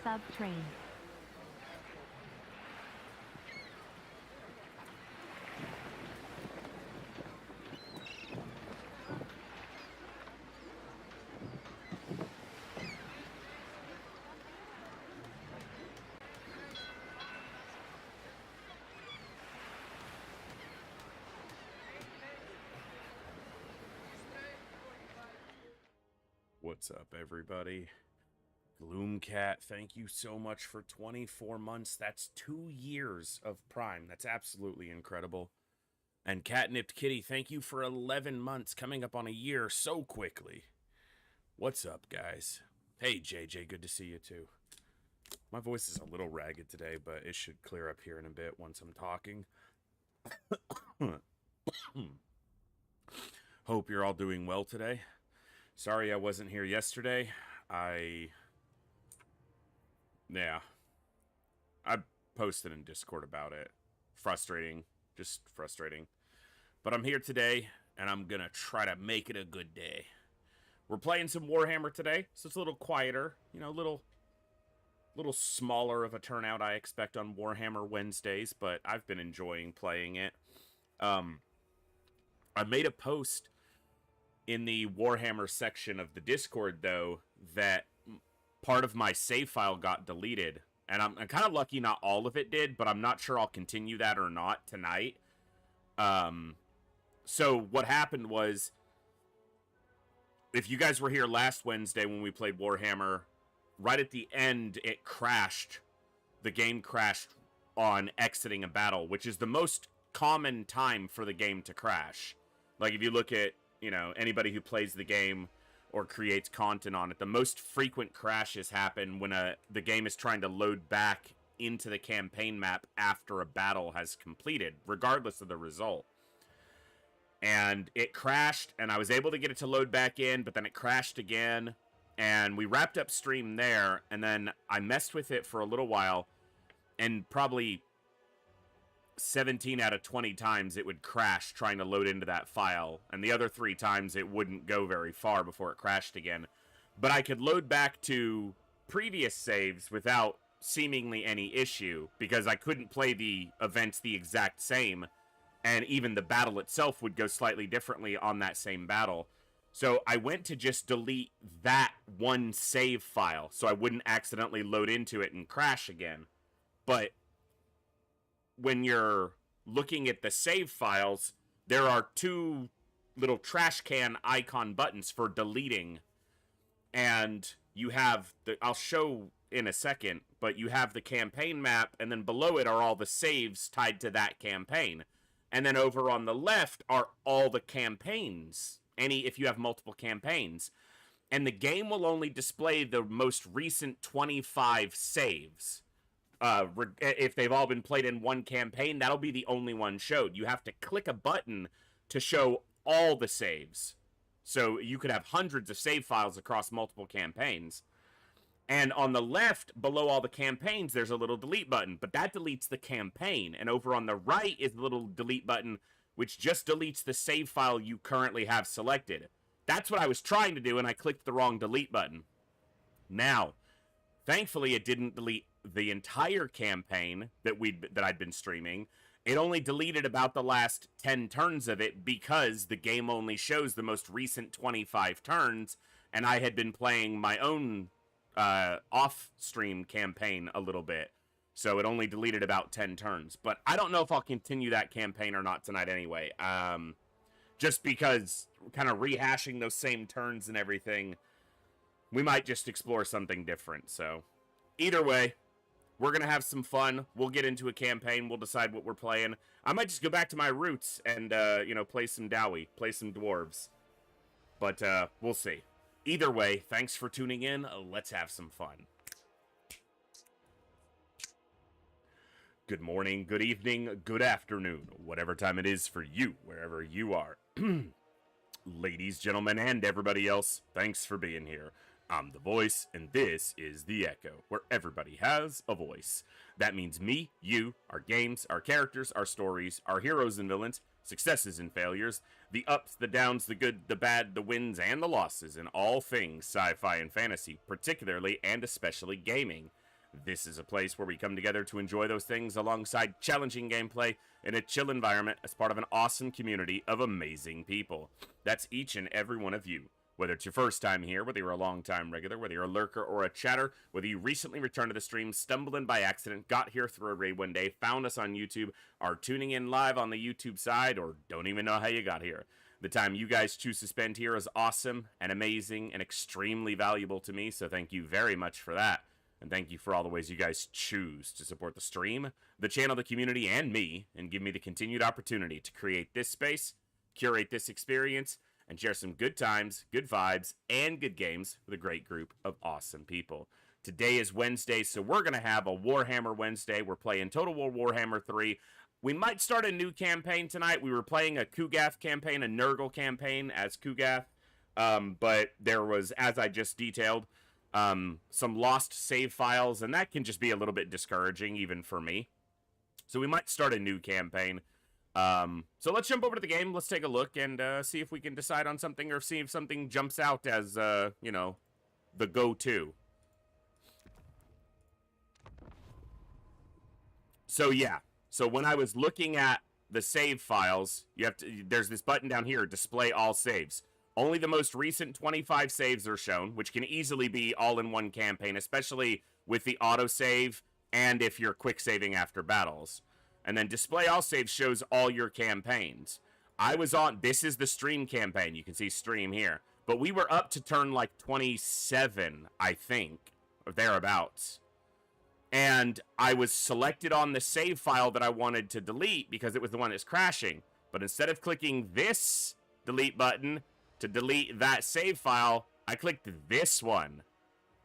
Sub train. What's up, everybody? Gloomcat, thank you so much for 24 months. That's 2 years of Prime. That's absolutely incredible. And Catnipped Kitty, thank you for 11 months, coming up on a year so quickly. What's up, guys? Hey, JJ, good to see you, too. My voice is a little ragged today, but it should clear up here in a bit once I'm talking. Hope you're all doing well today. Sorry I wasn't here yesterday. I posted in Discord about it. Frustrating. Just frustrating. But I'm here today, and I'm gonna try to make it a good day. We're playing some Warhammer today, so it's a little quieter. You know, little smaller of a turnout I expect on Warhammer Wednesdays, but I've been enjoying playing it. I made a post in the Warhammer section of the Discord, though, that part of my save file got deleted. And I'm kind of lucky not all of it did, but I'm not sure I'll continue that or not tonight. So what happened was, if you guys were here last Wednesday when we played Warhammer, right at the end, it crashed. The game crashed on exiting a battle, which is the most common time for the game to crash. Like, if you look at, you know, anybody who plays the game or creates content on it, the most frequent crashes happen when the game is trying to load back into the campaign map after a battle has completed, regardless of the result. And it crashed, and I was able to get it to load back in, but then it crashed again, and we wrapped up stream there, and then I messed with it for a little while, and probably 17 out of 20 times it would crash trying to load into that file, and the other 3 times it wouldn't go very far before it crashed again. But I could load back to previous saves without seemingly any issue, because I couldn't play the events the exact same, and even the battle itself would go slightly differently on that same battle. So I went to just delete that one save file so I wouldn't accidentally load into it and crash again. But when you're looking at the save files, there are 2 little trash can icon buttons for deleting. And you have I'll show in a second, but you have the campaign map, and then below it are all the saves tied to that campaign. And then over on the left are all the campaigns, if you have multiple campaigns. And the game will only display the most recent 25 saves. If they've all been played in one campaign, that'll be the only one showed. You have to click a button to show all the saves. So you could have hundreds of save files across multiple campaigns. And on the left, below all the campaigns, there's a little delete button, but that deletes the campaign. And over on the right is the little delete button, which just deletes the save file you currently have selected. That's what I was trying to do, and I clicked the wrong delete button. Now, thankfully, it didn't delete the entire campaign that I'd been streaming. It only deleted about the last 10 turns of it, because the game only shows the most recent 25 turns, and I had been playing my own off-stream campaign a little bit, so it only deleted about 10 turns. But I don't know if I'll continue that campaign or not tonight anyway, just because kind of rehashing those same turns and everything, we might just explore something different. So either way, we're going to have some fun. We'll get into a campaign. We'll decide what we're playing. I might just go back to my roots and, play some Dowie, play some dwarves. But we'll see. Either way, thanks for tuning in. Let's have some fun. Good morning, good evening, good afternoon, whatever time it is for you, wherever you are. Ladies, gentlemen, and everybody else, thanks for being here. I'm the voice, and this is The Echo, where everybody has a voice. That means me, you, our games, our characters, our stories, our heroes and villains, successes and failures, the ups, the downs, the good, the bad, the wins, and the losses in all things sci-fi and fantasy, particularly and especially gaming. This is a place where we come together to enjoy those things alongside challenging gameplay in a chill environment as part of an awesome community of amazing people. That's each and every one of you. Whether it's your first time here, whether you're a long-time regular, whether you're a lurker or a chatter, whether you recently returned to the stream, stumbled in by accident, got here through a raid one day, found us on YouTube, are tuning in live on the YouTube side, or don't even know how you got here. The time you guys choose to spend here is awesome and amazing and extremely valuable to me, so thank you very much for that. And thank you for all the ways you guys choose to support the stream, the channel, the community, and me, and give me the continued opportunity to create this space, curate this experience, and share some good times, good vibes, and good games with a great group of awesome people. Today is Wednesday, so we're going to have a Warhammer Wednesday. We're playing Total War Warhammer 3. We might start a new campaign tonight. We were playing a Kugath campaign, a Nurgle campaign as Kugath, but there was, as I just detailed, some lost save files, and that can just be a little bit discouraging, even for me. So we might start a new campaign. So let's jump over to the game. Let's take a look and see if we can decide on something or see if something jumps out as, you know, the go-to. So yeah, so when I was looking at the save files, there's this button down here, display all saves. Only the most recent 25 saves are shown, which can easily be all in one campaign, especially with the autosave and if you're quick saving after battles. And then display all saves shows all your campaigns. This is the stream campaign. You can see stream here. But we were up to turn like 27, I think, or thereabouts. And I was selected on the save file that I wanted to delete because it was the one that's crashing. But instead of clicking this delete button to delete that save file, I clicked this one.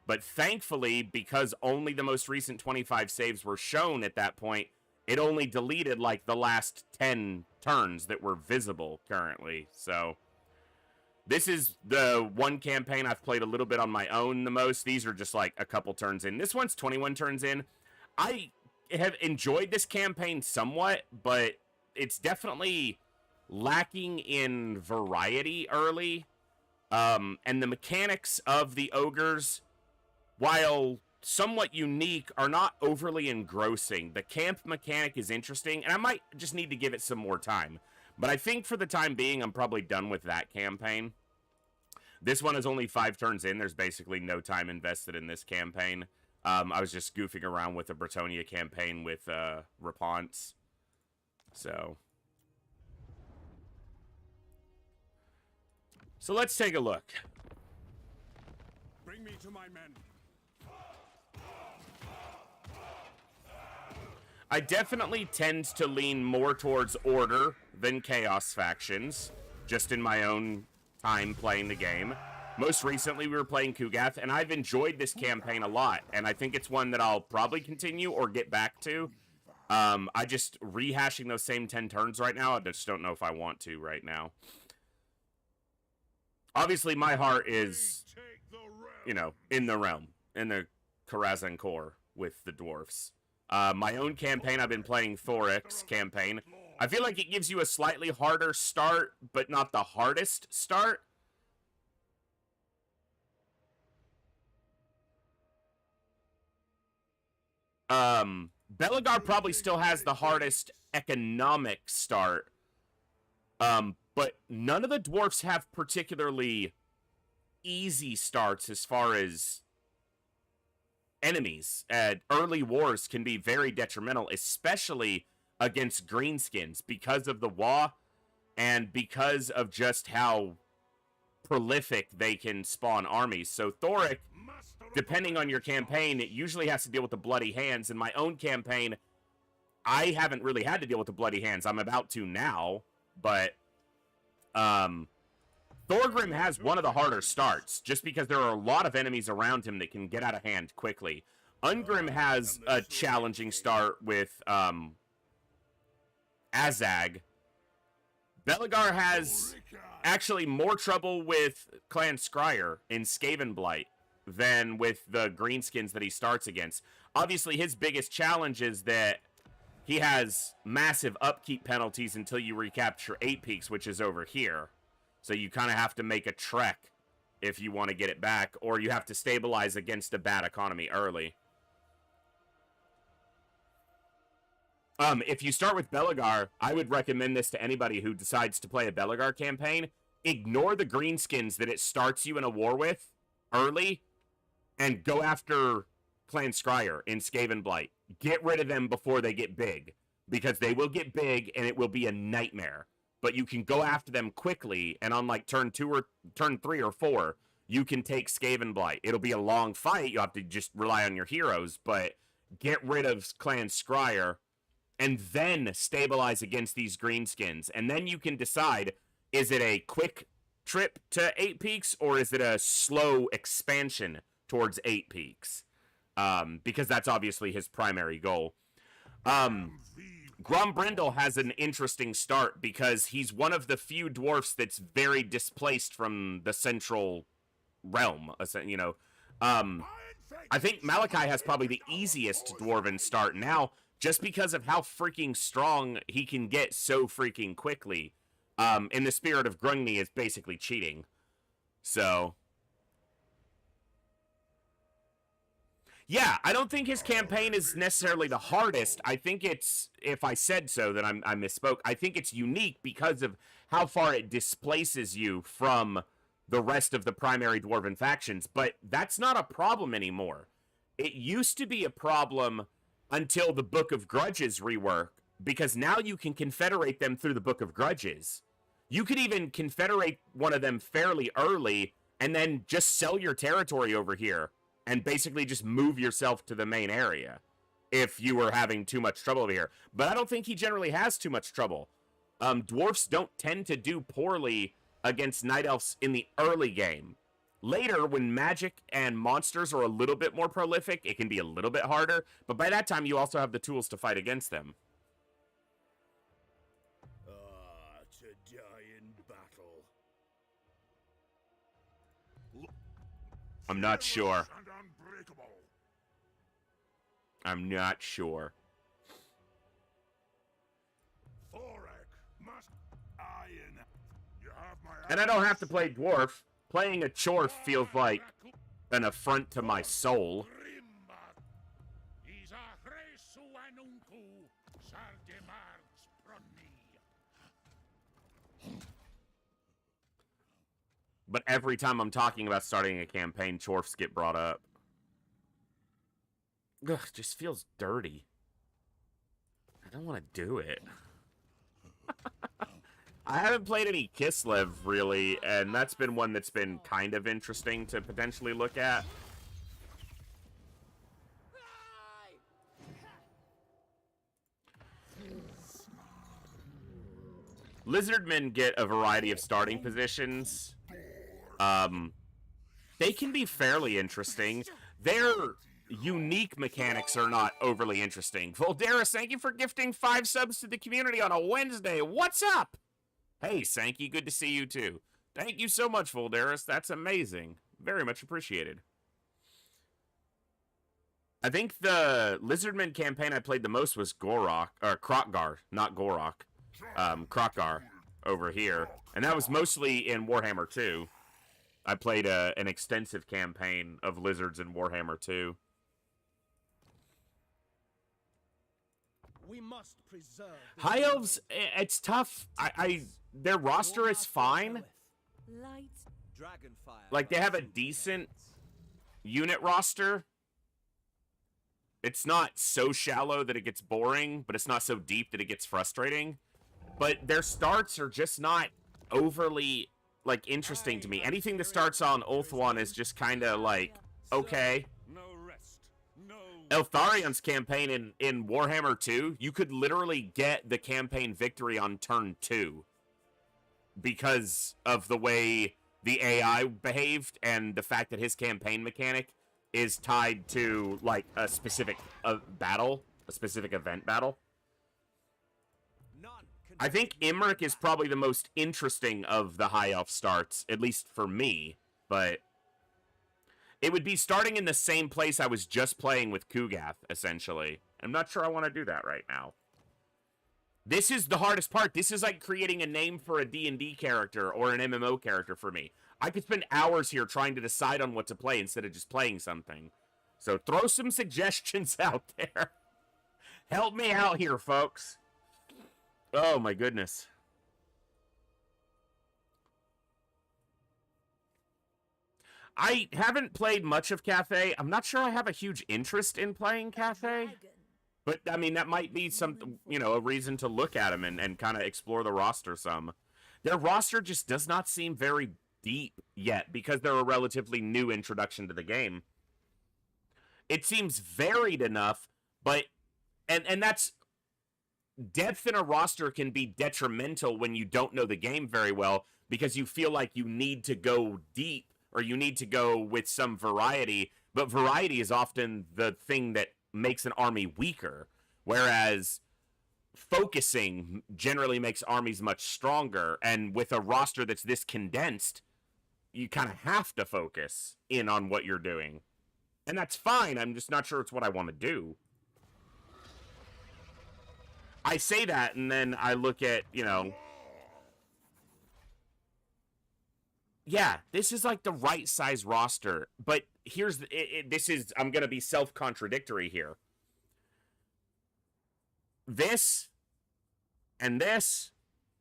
But thankfully, because only the most recent 25 saves were shown at that point, it only deleted like the last 10 turns that were visible currently. So this is the one campaign I've played a little bit on my own the most. These are just like a couple turns in. This one's 21 turns in. I have enjoyed this campaign somewhat, but it's definitely lacking in variety early. And the mechanics of the ogres, while somewhat unique, are not overly engrossing. The camp mechanic is interesting, and I might just need to give it some more time. But I think for the time being, I'm probably done with that campaign. This one is only 5 turns in. There's basically no time invested in this campaign. I was just goofing around with the Bretonia campaign with Raponce. So let's take a look. Bring me to my men. I definitely tend to lean more towards Order than Chaos factions, just in my own time playing the game. Most recently, we were playing Kugath, and I've enjoyed this campaign a lot, and I think it's one that I'll probably continue or get back to. I just rehashing those same 10 turns right now, I just don't know if I want to right now. Obviously, my heart is, you know, in the realm, in the Karazhan core with the dwarfs. My own campaign, I've been playing Thoric's campaign. I feel like it gives you a slightly harder start, but not the hardest start. Belegar probably still has the hardest economic start. But none of the dwarfs have particularly easy starts as far as enemies. Early wars can be very detrimental, especially against greenskins, because of the Wa and because of just how prolific they can spawn armies. So Thoric, depending on your campaign, it usually has to deal with the Bloody Hands. In my own campaign, I haven't really had to deal with the Bloody Hands. I'm about to now, but Thorgrim has one of the harder starts, just because there are a lot of enemies around him that can get out of hand quickly. Ungrim has a challenging start with Azag. Belegar has actually more trouble with Clan Scryer in Skaven Blight than with the greenskins that he starts against. Obviously, his biggest challenge is that he has massive upkeep penalties until you recapture 8 Peaks, which is over here. So you kind of have to make a trek if you want to get it back, or you have to stabilize against a bad economy early. If you start with Belagar, I would recommend this to anybody who decides to play a Belagar campaign. Ignore the greenskins that it starts you in a war with early, and go after Clan Scryer in Skaven Blight. Get rid of them before they get big, because they will get big and it will be a nightmare. But you can go after them quickly, and on like turn 2 or turn 3 or 4, you can take Skaven Blight. It'll be a long fight. You have to just rely on your heroes, but get rid of Clan Scryer and then stabilize against these greenskins. And then you can decide, is it a quick trip to 8 peaks or is it a slow expansion towards 8 peaks? Because that's obviously his primary goal. Grombrindle has an interesting start because he's one of the few dwarfs that's very displaced from the central realm, you know. I think Malachi has probably the easiest dwarven start now, just because of how freaking strong he can get so freaking quickly. In the spirit of Grungni is basically cheating. So, yeah, I don't think his campaign is necessarily the hardest. I think it's, if I said so, then I misspoke. I think it's unique because of how far it displaces you from the rest of the primary dwarven factions. But that's not a problem anymore. It used to be a problem until the Book of Grudges rework, because now you can confederate them through the Book of Grudges. You could even confederate one of them fairly early and then just sell your territory over here and basically just move yourself to the main area if you were having too much trouble over here. But I don't think he generally has too much trouble. Dwarfs don't tend to do poorly against Night Elves in the early game. Later, when magic and monsters are a little bit more prolific, it can be a little bit harder, but by that time you also have the tools to fight against them. To die in battle. I'm not sure. I'm not sure. And I don't have to play dwarf. Playing a chorf feels like an affront to my soul. But every time I'm talking about starting a campaign, chorfs get brought up. Ugh, it just feels dirty. I don't want to do it. I haven't played any Kislev, really, and that's been one that's been kind of interesting to potentially look at. Lizardmen get a variety of starting positions. They can be fairly interesting. Their unique mechanics are not overly interesting. Volderis, thank you for gifting 5 subs to the community on a Wednesday. What's up? Hey, Sankey, good to see you too. Thank you so much, Volderis. That's amazing. Very much appreciated. I think the Lizardman campaign I played the most was Gorok, or Krokgar, not Gorok. Krokgar over here. And that was mostly in Warhammer 2. I played an extensive campaign of lizards in Warhammer 2. We must preserve High Elves, it's tough. Their roster is fine. Like, they have a decent unit roster. It's not so shallow that it gets boring, but it's not so deep that it gets frustrating. But their starts are just not overly, like, interesting to me. Anything that starts on Ulthuan is just kind of like, okay. Eltharion's campaign in Warhammer 2, you could literally get the campaign victory on turn 2 because of the way the AI behaved and the fact that his campaign mechanic is tied to, like, a specific battle, a specific event battle. I think Imric is probably the most interesting of the High Elf starts, at least for me, but it would be starting in the same place I was just playing with Kugath, essentially. I'm not sure I want to do that right now. This is the hardest part. This is like creating a name for a D&D character or an MMO character for me. I could spend hours here trying to decide on what to play instead of just playing something. So throw some suggestions out there. Help me out here, folks. Oh, my goodness. I haven't played much of Cafe. I'm not sure I have a huge interest in playing Cafe. But, I mean, that might be some, you know, a reason to look at them and kind of explore the roster some. Their roster just does not seem very deep yet because they're a relatively new introduction to the game. It seems varied enough, but... And that's... Depth in a roster can be detrimental when you don't know the game very well because you feel like you need to go deep or you need to go with some variety, but variety is often the thing that makes an army weaker, whereas focusing generally makes armies much stronger, and with a roster that's this condensed, you kind of have to focus in on what you're doing. And that's fine, I'm just not sure it's what I want to do. I say that, and then I look at, you know... Yeah, this is like the right size roster, but here's... this is... I'm going to be self-contradictory here. This and this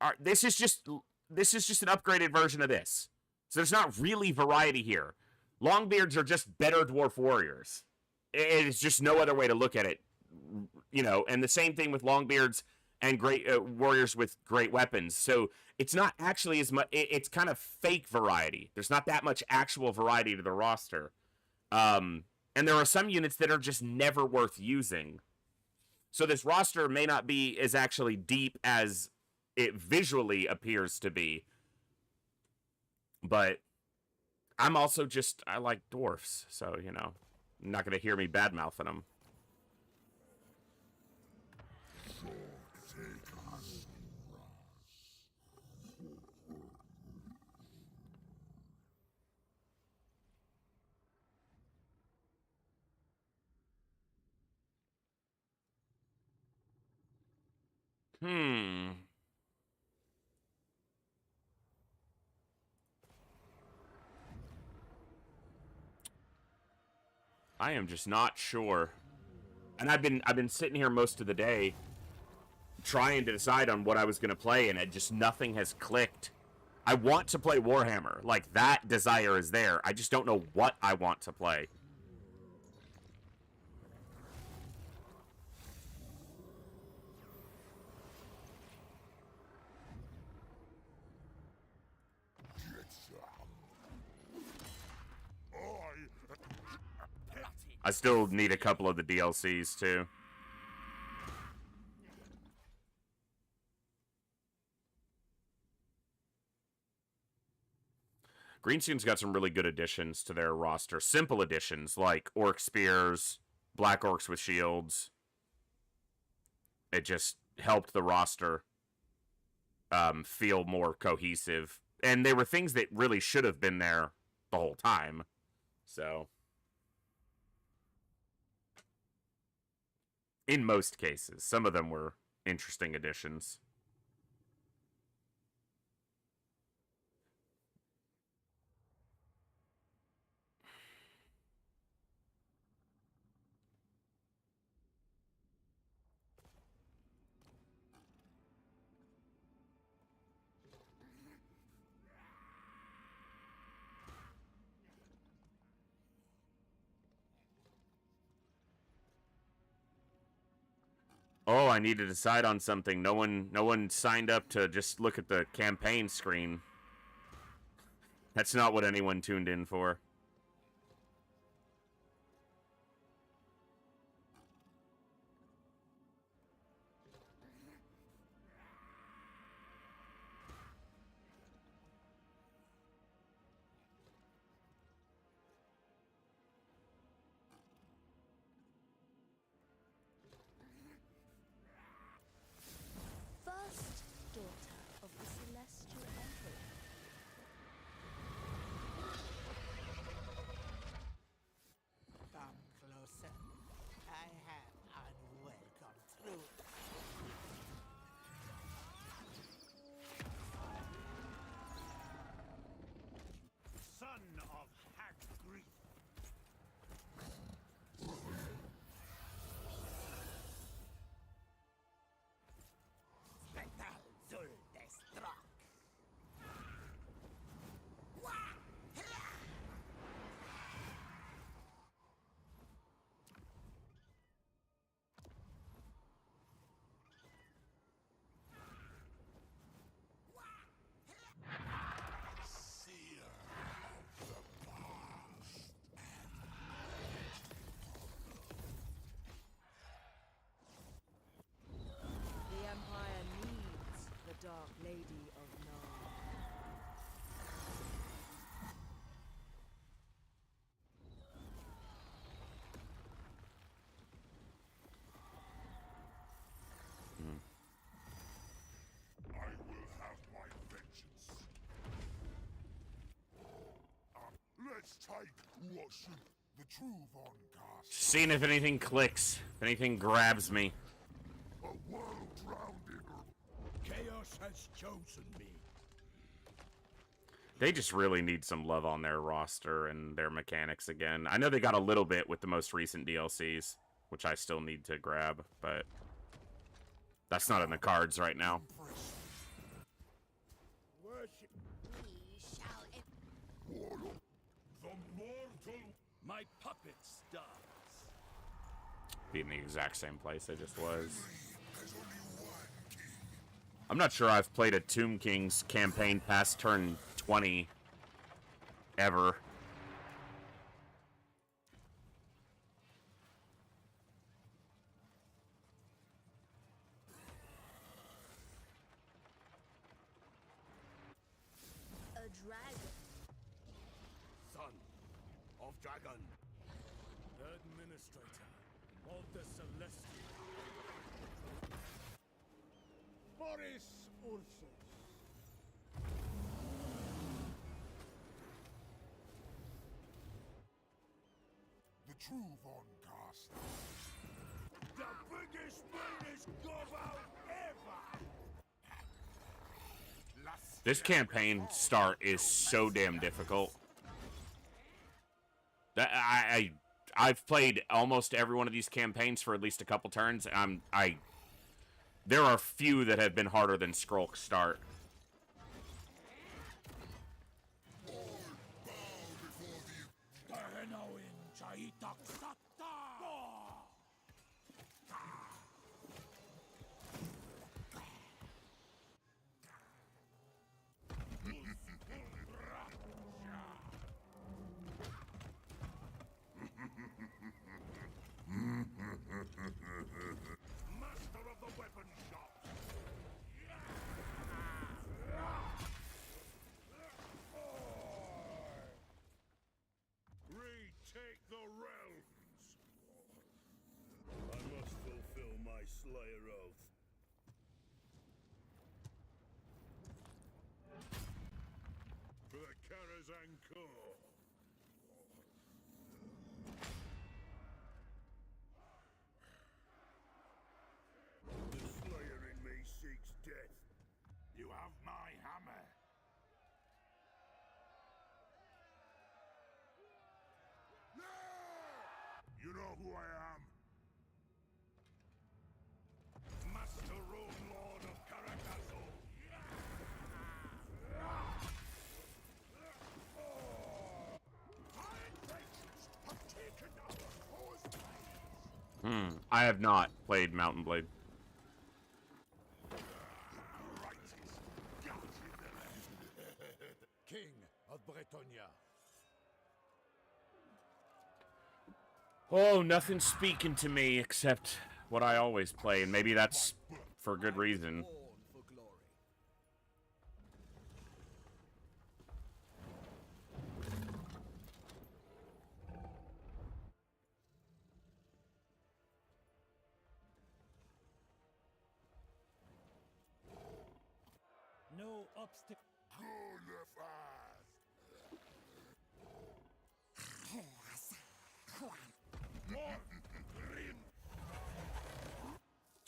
are... This is just an upgraded version of this. So there's not really variety here. Longbeards are just better dwarf warriors. It's just no other way to look at it. You know, and the same thing with Longbeards and great warriors with great weapons. So it's not actually as much. It's kind of fake variety. There's not that much actual variety to the roster. And there are some units that are just never worth using. So this roster may not be as actually deep as it visually appears to be. But I'm also just, I like dwarfs. So, you know, you're not going to hear me bad-mouthing them. I am just not sure. And I've been sitting here most of the day trying to decide on what I was going to play, and nothing has clicked. I want to play Warhammer. Like, that desire is there. I just don't know what I want to play. I still need a couple of the DLCs, too. Greenstein's got some really good additions to their roster. Simple additions, like Orc Spears, Black Orcs with Shields. It just helped the roster feel more cohesive. And they were things that really should have been there the whole time. So... in most cases. Some of them were interesting additions. Oh, I need to decide on something. No one signed up to just look at the campaign screen. That's not what anyone tuned in for. Seeing if anything clicks, if anything grabs me. Chaos has chosen me. They just really need some love on their roster and their mechanics again. I know they got a little bit with the most recent DLCs, which I still need to grab, but that's not in the cards right now. Worship. My puppet starts. Be in the exact same place I just was. I'm not sure I've played a Tomb King's campaign past turn 20 ever. A dragon. Son of dragon. Administrator of the Celestial. Boris Ursus. The true Von Caster. The biggest, meanest gobble ever! This campaign start is so damn difficult. I've played almost every one of these campaigns for at least a couple turns. There are few that have been harder than Skrulk start. Master of the weapon shop. Retake the realms. I must fulfill my Slayer oath. For the Karazhan Corps. The Slayer in me seeks death. You have my hammer. You know who I am. Master Rune Lord of Caracastle. I have not played Mountain Blade. King of Bretonia. Oh, nothing's speaking to me except what I always play, and maybe that's for good reason. Born for glory. No obstacle.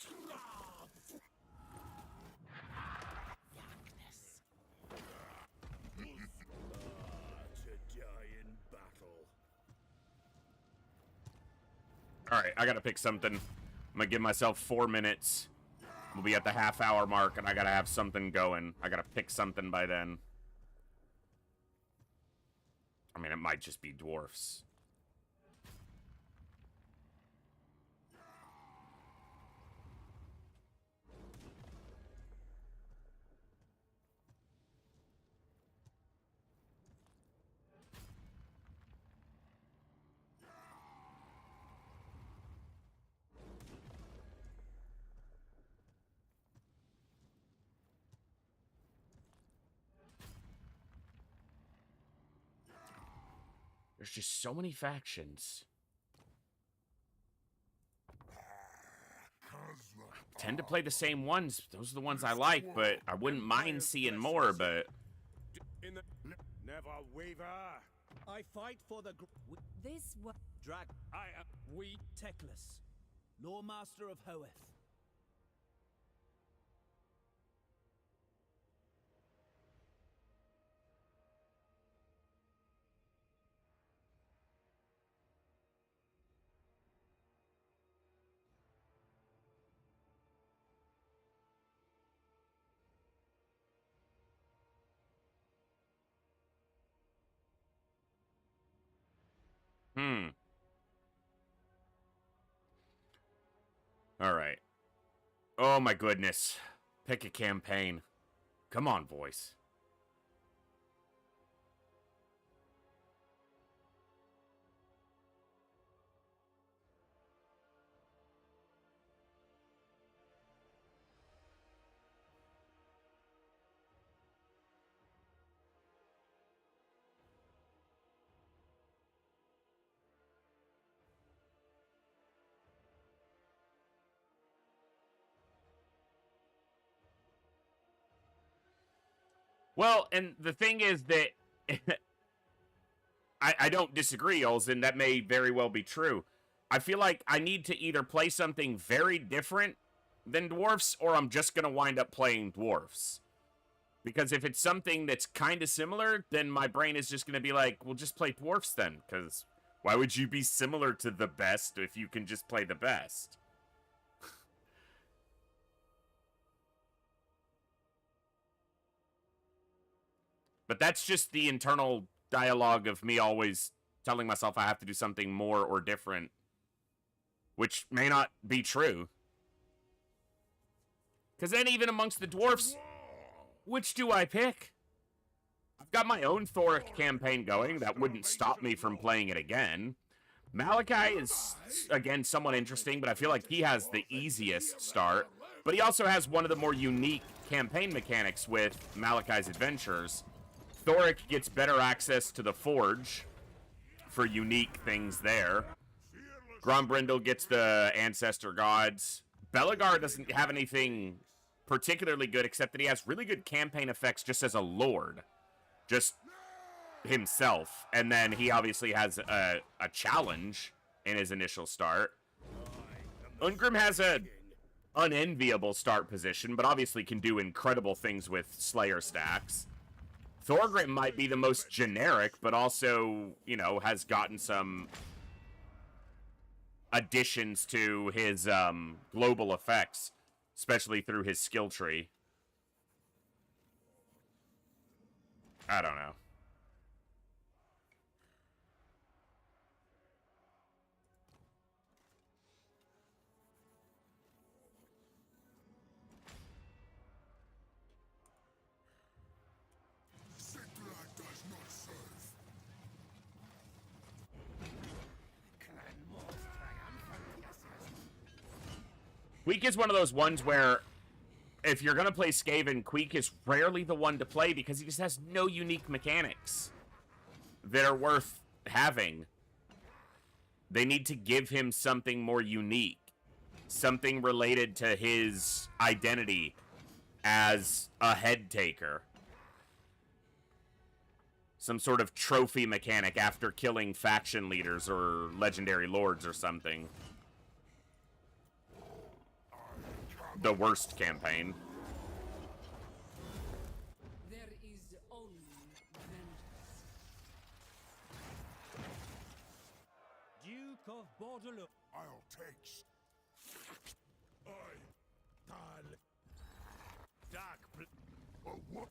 To die in battle. Alright, I gotta pick something. I'm gonna give myself 4 minutes. We'll be at the half-hour mark, and I gotta have something going. I gotta pick something by then. I mean, it might just be dwarfs. There's just so many factions. I tend to play the same ones. Those are the ones I like, but I wouldn't mind seeing more, but... In the never waver. I fight for the This was drag. We Teclis, Lawmaster of Hoeth. Hmm. All right. Oh my goodness. Pick a campaign. Come on, voice. Well, and the thing is that I don't disagree, Olsen. That may very well be true. I feel like I need to either play something very different than dwarfs, or I'm just going to wind up playing dwarfs. Because if it's something that's kind of similar, then my brain is just going to be like, well, just play dwarfs then. Because why would you be similar to the best if you can just play the best? But that's just the internal dialogue of me always telling myself I have to do something more or different, which may not be true. Because then even amongst the dwarfs, which do I pick? I've got my own Thoric campaign going. That wouldn't stop me from playing it again. Malachi is, again, somewhat interesting, but I feel like he has the easiest start. But he also has one of the more unique campaign mechanics with Malachi's Adventures. Thoric gets better access to the Forge for unique things there. Grombrindle gets the Ancestor Gods. Belagar doesn't have anything particularly good, except that he has really good campaign effects just as a Lord. Just himself. And then he obviously has a challenge in his initial start. Ungrim has a unenviable start position, but obviously can do incredible things with Slayer stacks. Thorgrim might be the most generic, but also, you know, has gotten some additions to his global effects, especially through his skill tree. I don't know. Queek is one of those ones where if you're going to play Skaven, Queek is rarely the one to play because he just has no unique mechanics that are worth having. They need to give him something more unique. Something related to his identity as a head taker. Some sort of trophy mechanic after killing faction leaders or legendary lords or something. The worst campaign. there is only vengeance. Duke of Bordelot. I'll take. Tal. Dark. Oh, what?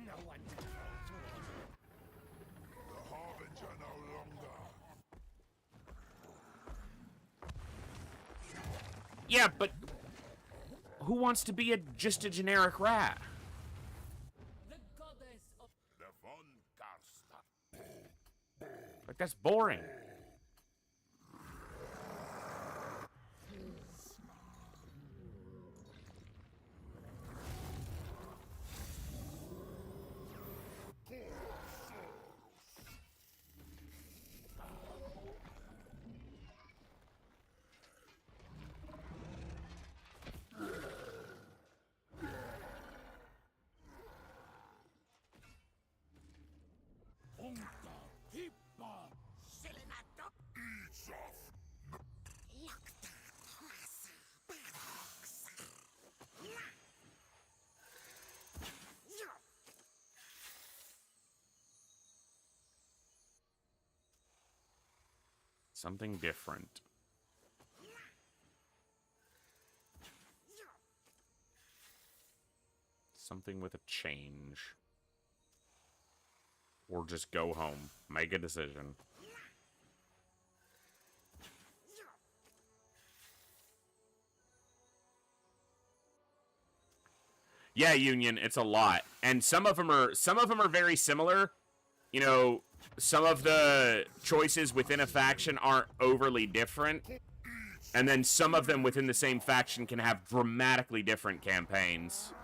No one can fall toward. The Harbinger no longer. Yeah, but who wants to be just a generic rat? The goddess of The Von Karsta. Like, that's boring. Something different. Something with a change. Or just go home. Make a decision. Yeah, Union, it's a lot. And some of them are very similar. You know, some of the choices within a faction aren't overly different. And then some of them within the same faction can have dramatically different campaigns.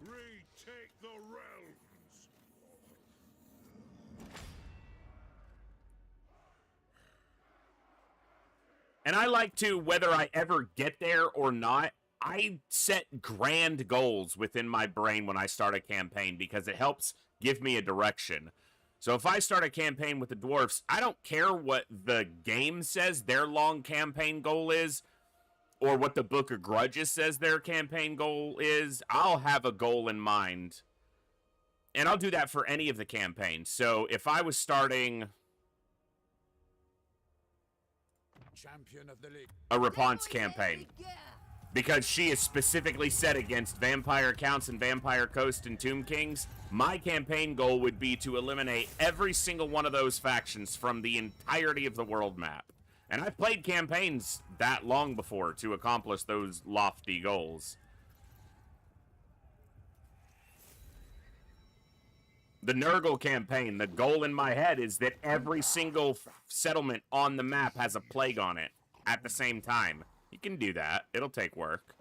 Retake the realms. And I like to, whether I ever get there or not, I set grand goals within my brain when I start a campaign because it helps give me a direction. So if I start a campaign with the dwarfs, I don't care what the game says their long campaign goal is or what the Book of Grudges says their campaign goal is. I'll have a goal in mind. And I'll do that for any of the campaigns. So if I was starting Champion of the league. a Rapunzel campaign, because she is specifically set against Vampire Counts and Vampire Coast and Tomb Kings, my campaign goal would be to eliminate every single one of those factions from the entirety of the world map. And I've played campaigns that long before to accomplish those lofty goals. The Nurgle campaign, the goal in my head is that every single settlement on the map has a plague on it at the same time. You can do that. It'll take work.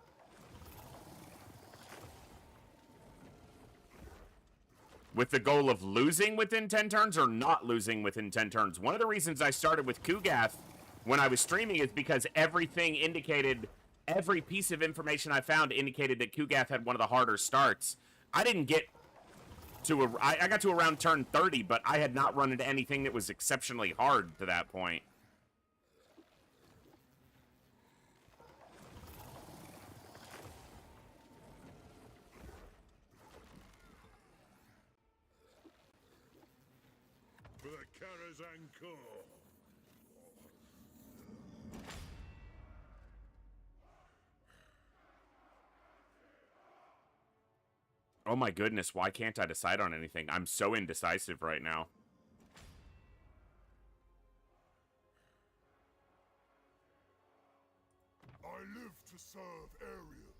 With the goal of losing within 10 turns or not losing within 10 turns. One of the reasons I started with Kugath when I was streaming is because everything indicated, every piece of information I found indicated that Kugath had one of the harder starts. I didn't get to, I got to around turn 30, but I had not run into anything that was exceptionally hard to that point. For the Karazhan Corps. Oh my goodness, why can't I decide on anything? I'm so indecisive right now. I live to serve Ariel.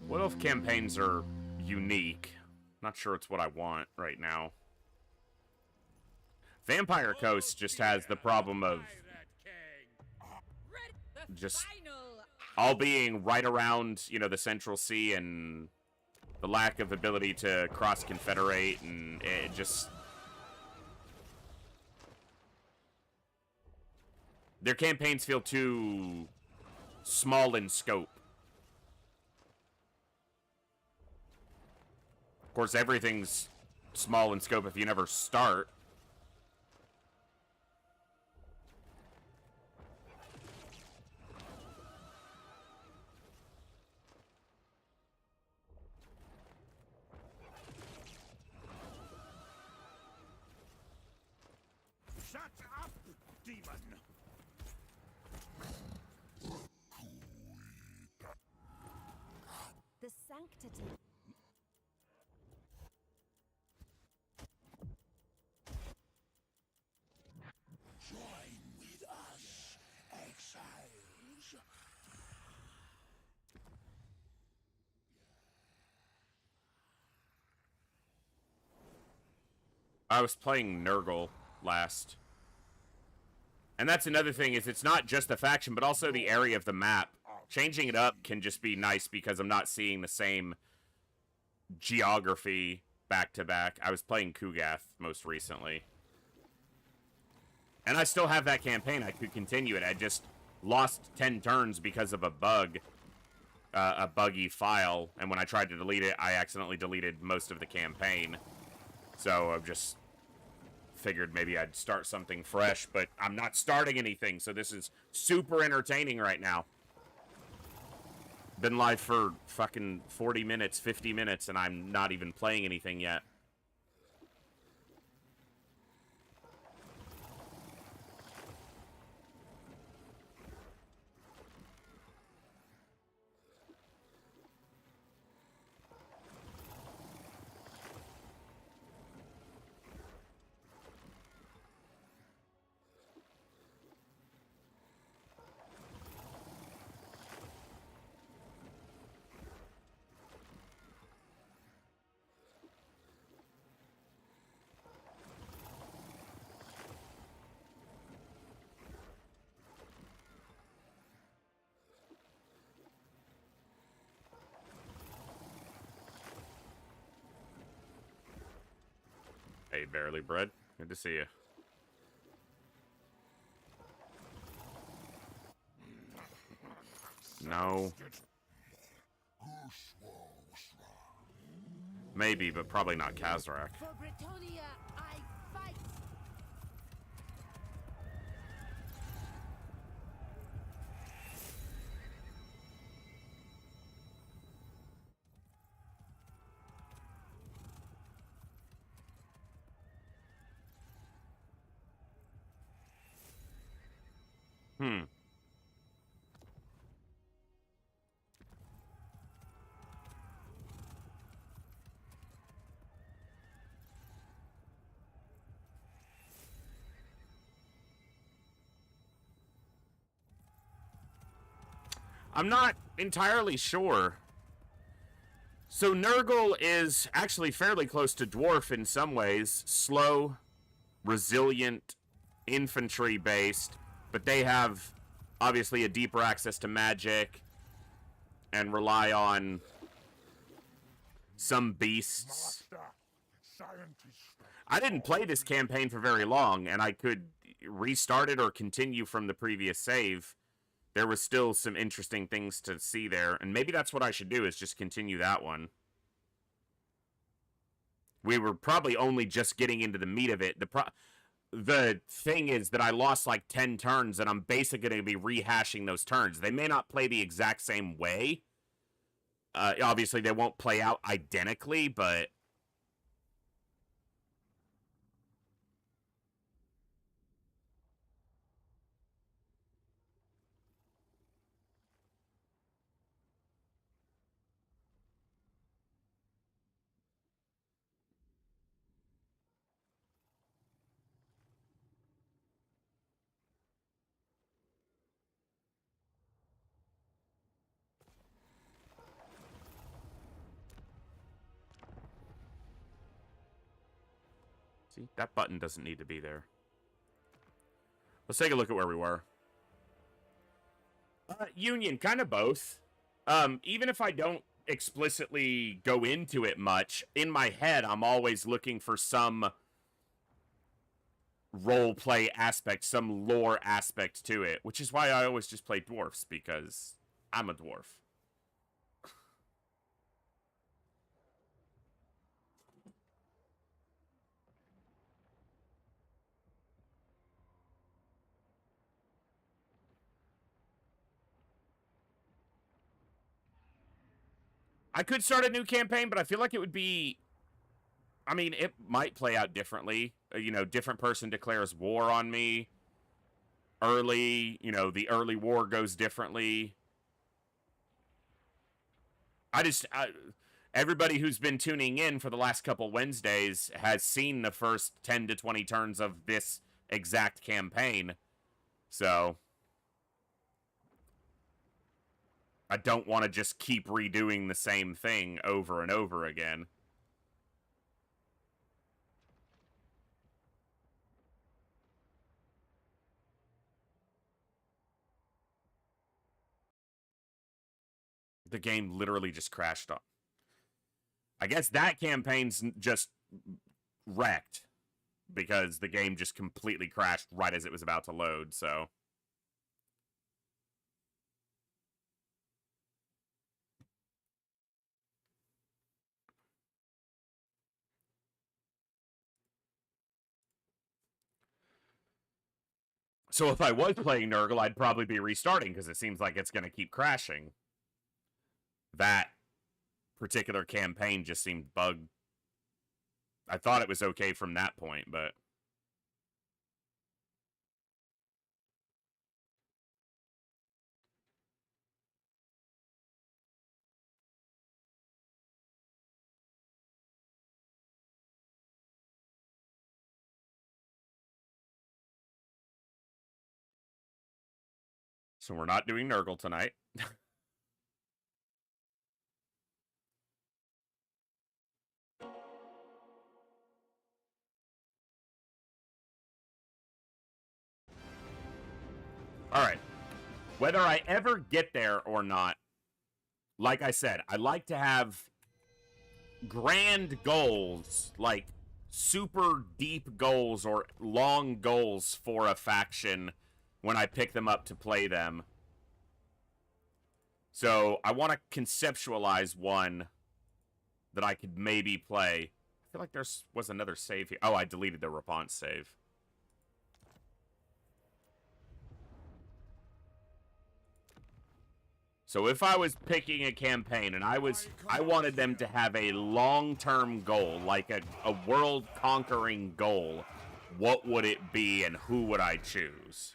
What if campaigns are unique? Not sure it's what I want right now. Vampire Coast just has the problem of just all being right around, you know, the Central Sea and the lack of ability to cross-confederate, and it just... Their campaigns feel too small in scope. Of course, everything's small in scope if you never start. Shut up, demon. The sanctity. Join with us, exiles. I was playing Nurgle last. And that's another thing, is it's not just the faction, but also the area of the map. Changing it up can just be nice because I'm not seeing the same geography back to back. I was playing Kugath most recently. And I still have that campaign. I could continue it. I just lost 10 turns because of a bug. A buggy file. And when I tried to delete it, I accidentally deleted most of the campaign. So I'm just figured maybe I'd start something fresh, but I'm not starting anything, so this is super entertaining right now. Been live for fucking 40 minutes, 50 minutes, and I'm not even playing anything yet. Hey, Barely Bread. Good to see you. No. Maybe, but probably not Kazrak. For Bretonia, I fight. Hmm. I'm not entirely sure. So Nurgle is actually fairly close to Dwarf in some ways. Slow, resilient, infantry-based, but they have, obviously, a deeper access to magic and rely on some beasts. Master, scientist. I didn't play this campaign for very long, and I could restart it or continue from the previous save. There was still some interesting things to see there, and maybe that's what I should do, is just continue that one. We were probably only just getting into the meat of it. The thing is that I lost like 10 turns, and I'm basically going to be rehashing those turns. They may not play the exact same way. Obviously, they won't play out identically, but... See, that button doesn't need to be there. Let's take a look at where we were. Union, kind of both. Even if I don't explicitly go into it much, in my head, I'm always looking for some roleplay aspect, some lore aspect to it, which is why I always just play dwarfs, because I'm a dwarf. I could start a new campaign, but I feel like it would be... I mean, it might play out differently. You know, different person declares war on me early. You know, the early war goes differently. Everybody who's been tuning in for the last couple Wednesdays has seen the first 10 to 20 turns of this exact campaign. So... I don't want to just keep redoing the same thing over and over again. The game literally just crashed on. I guess that campaign's just wrecked because the game just completely crashed right as it was about to load, so... So if I was playing Nurgle, I'd probably be restarting because it seems like it's going to keep crashing. That particular campaign just seemed bugged. I thought it was okay from that point, but... So we're not doing Nurgle tonight. Alright. Whether I ever get there or not, like I said, I like to have grand goals, like super deep goals or long goals for a faction when I pick them up to play them. So I want to conceptualize one that I could maybe play. I feel like there was another save here. Oh, I deleted the response save. So if I was picking a campaign and I wanted them to have a long-term goal, like a world-conquering goal, what would it be and who would I choose?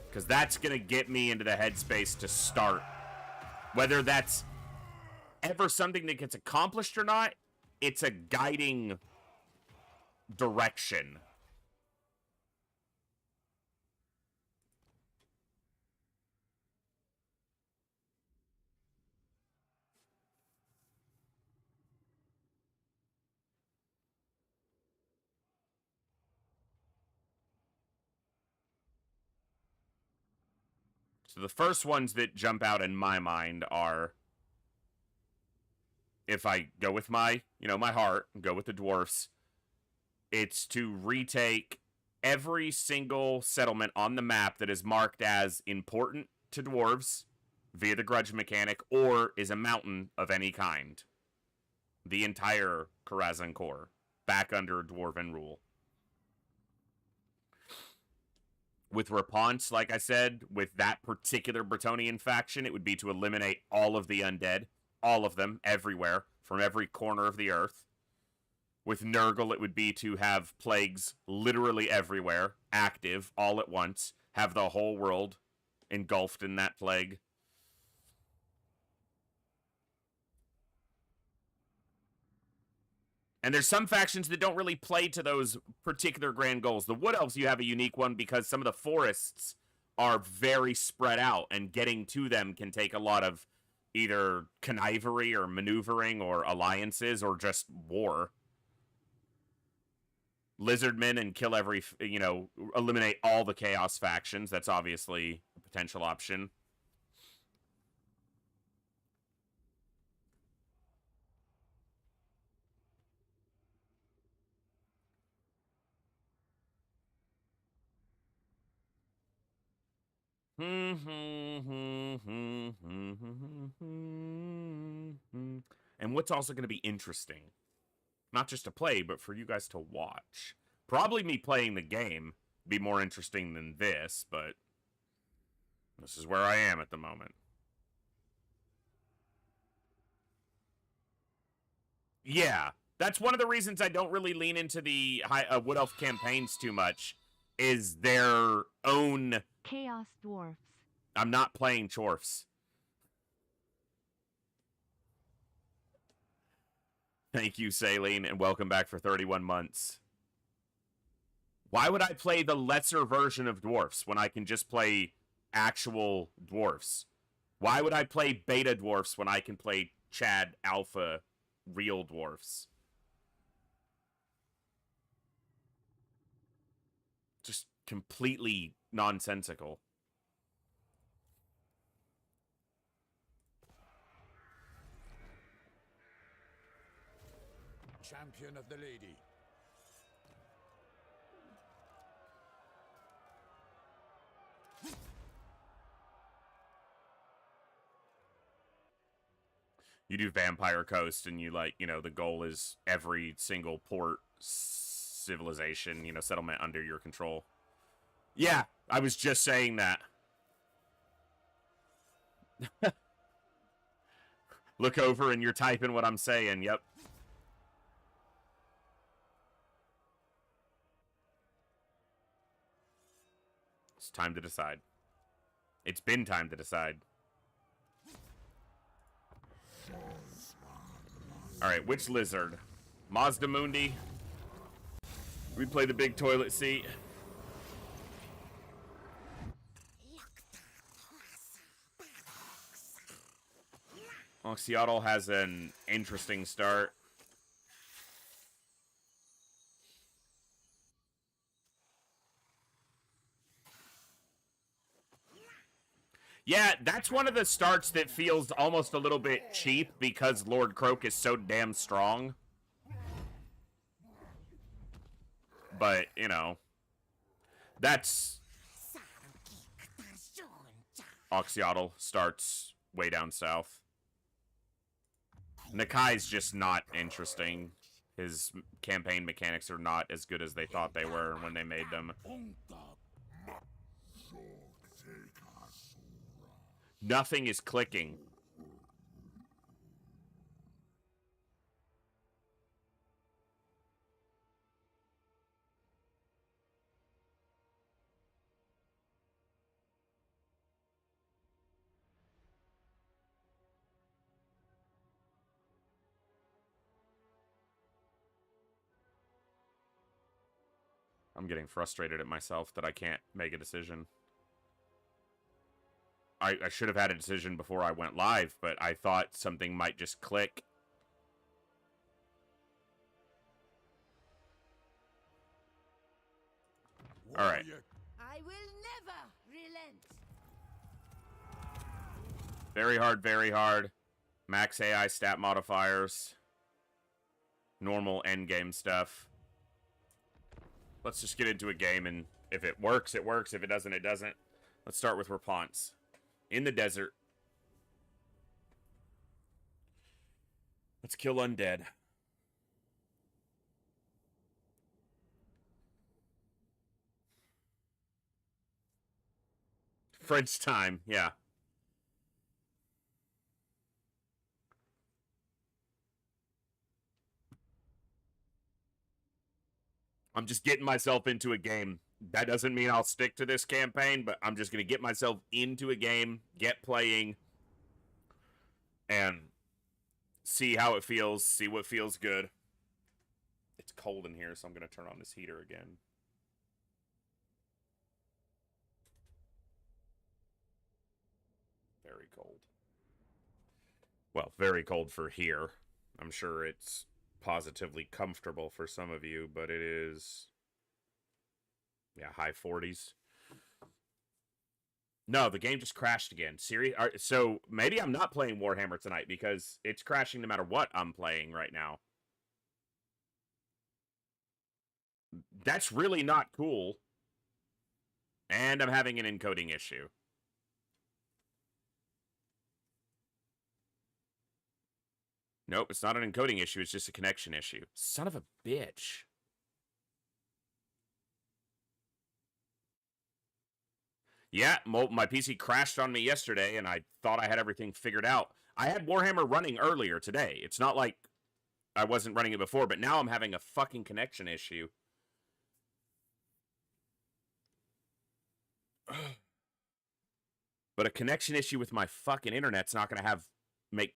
Because that's going to get me into the headspace to start. Whether that's ever something that gets accomplished or not, it's a guiding direction. So the first ones that jump out in my mind are, if I go with my, my heart, go with the dwarfs, it's to retake every single settlement on the map that is marked as important to dwarves via the grudge mechanic or is a mountain of any kind. The entire Karazhan core back under dwarven rule. With Response, like I said, with that particular Bretonnian faction, it would be to eliminate all of the undead. All of them, everywhere, from every corner of the earth. With Nurgle, it would be to have plagues literally everywhere, active, all at once. Have the whole world engulfed in that plague. And there's some factions that don't really play to those particular grand goals. The Wood Elves, you have a unique one because some of the forests are very spread out, and getting to them can take a lot of either connivery or maneuvering or alliances or just war. Lizardmen and kill every, eliminate all the Chaos factions. That's obviously a potential option. And what's also going to be interesting, not just to play, but for you guys to watch. Probably me playing the game be more interesting than this, but this is where I am at the moment. Yeah, that's one of the reasons I don't really lean into the Wood Elf campaigns too much, is their own... Chaos Dwarfs. I'm not playing Chorfs. Thank you, Saline, and welcome back for 31 months. Why would I play the lesser version of dwarfs when I can just play actual dwarfs? Why would I play beta dwarfs when I can play Chad alpha real dwarfs? Just completely nonsensical. Champion of the lady. You do Vampire Coast, and you the goal is every single port civilization, settlement under your control. Yeah, I was just saying that. Look over and you're typing what I'm saying. Yep. It's time to decide. It's been time to decide. Alright, which lizard? Mazda Mundi? We play the big toilet seat. Seattle has an interesting start. Yeah, that's one of the starts that feels almost a little bit cheap because Lord Croak is so damn strong. But, you know, that's... Oxyotl starts way down south. Nakai's just not interesting. His campaign mechanics are not as good as they thought they were when they made them. Nothing is clicking. I'm getting frustrated at myself that I can't make a decision. I should have had a decision before I went live, but I thought something might just click. Alright. I will never relent. Very hard, very hard. Max AI stat modifiers. Normal endgame stuff. Let's just get into a game, and if it works, it works. If it doesn't, it doesn't. Let's start with Rapunzel. In the desert. Let's kill undead. French time, yeah. I'm just getting myself into a game. That doesn't mean I'll stick to this campaign, but I'm just going to get myself into a game, get playing, and see how it feels, see what feels good. It's cold in here, so I'm going to turn on this heater again. Very cold. Well, very cold for here. I'm sure it's positively comfortable for some of you, but it is... yeah, high 40s. No, the game just crashed again. So maybe I'm not playing Warhammer tonight because it's crashing no matter what I'm playing right now. That's really not cool. And I'm having an encoding issue. Nope, it's not an encoding issue. It's just a connection issue. Son of a bitch. Yeah, my PC crashed on me yesterday, and I thought I had everything figured out. I had Warhammer running earlier today. It's not like I wasn't running it before, but now I'm having a fucking connection issue. But a connection issue with my fucking internet's not going to make